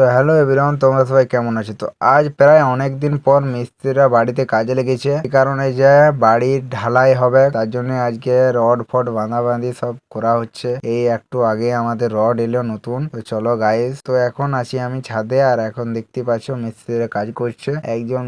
তো hello everyone, তোমরা সবাই কেমন আছো? তো আজ প্রায় অনেক দিন পর মিস্ত্রিরা বাড়িতে কাজে লেগেছে। এই কারণে যে বাড়ির ঢালাই হবে তার জন্য আজকে রড ফড বাঁধাবাঁধি সব করা হচ্ছে। এই একটু আগে আমাদের রড এলো নতুন। তো চলো গাইস, তো এখন আছি আমি ছাদে, আর এখন দেখতে পাচ্ছ মিস্ত্রিরা কাজ করছে। একজন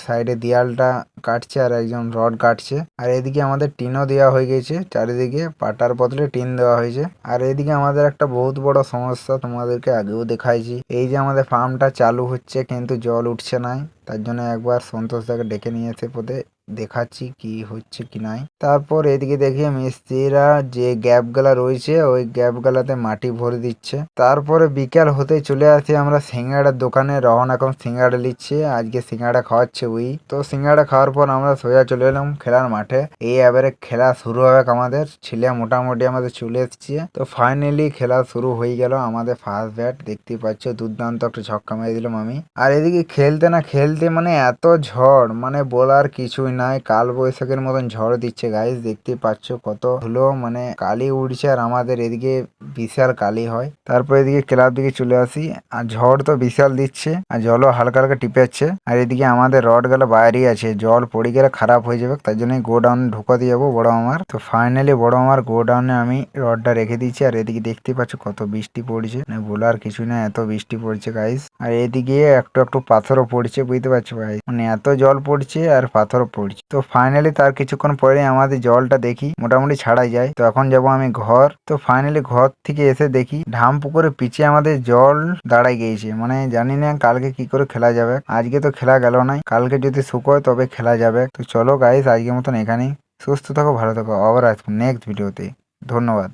সাইডে দেয়ালটা কাটছে আর একজন রড কাটছে। আর এদিকে আমাদের টিনও দেওয়া হয়ে গেছে, চারিদিকে পাটার বদলে টিন দেওয়া হয়েছে। আর এদিকে আমাদের একটা বহুত বড় সমস্যা, তোমাদেরকে আগেও দেখাইছি। এই যে আমাদের পাম্পটা চালু হচ্ছে কিন্তু জল উঠছে না, তার জন্য একবার সন্তোষ দাকে ডেকে নিয়ে এসে পদে দেখাচ্ছি কি হচ্ছে কি নাই। তারপর এদিকে দেখি মিস্ত্রিরা যে গ্যাপ গুলা রয়েছে ওই গ্যাপ গুলাতে মাটি ভরে দিচ্ছে। তারপরে বিকাল হতে চলে আসি আমরা সিঙ্গাড়ার দোকানে। রহন এখন সিঙ্গাড়া নিচ্ছে, আজকে সিঙ্গাড়া খাওয়াচ্ছে ওই। তো সিঙ্গাড়া খাওয়ার পর আমরা সোজা চলে এলাম খেলার মাঠে। এই এবারে খেলা শুরু হবে আমাদের। ছেলে মোটামুটি আমাদের চলে এসছে। তো ফাইনালি খেলা শুরু হয়ে গেল। আমাদের ফার্স্ট ব্যাট দেখতে পাচ্ছ, দুর্দান্ত একটা ছক্কা মেরে দিলাম আমি। আর এদিকে খেলতে না খেলতে মানে এত ঝড়, মানে বলার কিছুই নাই। কাল বৈশাখের মতন ঝড় দিচ্ছে গাইস, দেখতে পাচ্ছ কত হলো, মানে কালি উঠছে। আর আমাদের এদিকে বিশাল কালি হয়। তারপর এদিকে ক্লাব দিকে চলে আসি, আর ঝড় তো বিশাল দিচ্ছে আর জলও হালকা হালকা টিপে যাচ্ছে। আর এদিকে আমাদের রড গেলে বাইরেই আছে, জল পড়ে গেলে খারাপ হয়ে যাবে, তার জন্য গোডাউন ঢুকাতে যাবো বড় মামার। তো ফাইনালি বড় মামার গোডাউনে আমি রডটা রেখে দিয়েছি। আর এদিকে দেখতে পাচ্ছ কত বৃষ্টি পড়ছে, মানে বলার কিছু না, এত বৃষ্টি পড়ছে গাইস। আর এদিকে একটু একটু পাথরও পড়ছে, বুঝতে পারছো ভাই, মানে এত জল পড়ছে আর পাথরও পড়ছে। তো ফাইনালি তার কিছুক্ষণ পরে আমাদের জলটা দেখি মোটামুটি ছাড়াই যায়। তো এখন যাব আমি ঘর। তো ফাইনালি ঘর থেকে এসে দেখি ঢাম পুকুরে পিছে আমাদের জল দাঁড়াই গিয়েছে। মানে জানি না কালকে কি করে খেলা যাবে। আজকে তো খেলা গেল নাই, কালকে যদি শুকোয় তবে খেলা যাবে। তো চলো গাইস, আজকের মতন এখানেই। সুস্থ থাকো, ভালো থাকো, আবার আসবো নেক্সট ভিডিওতে। ধন্যবাদ।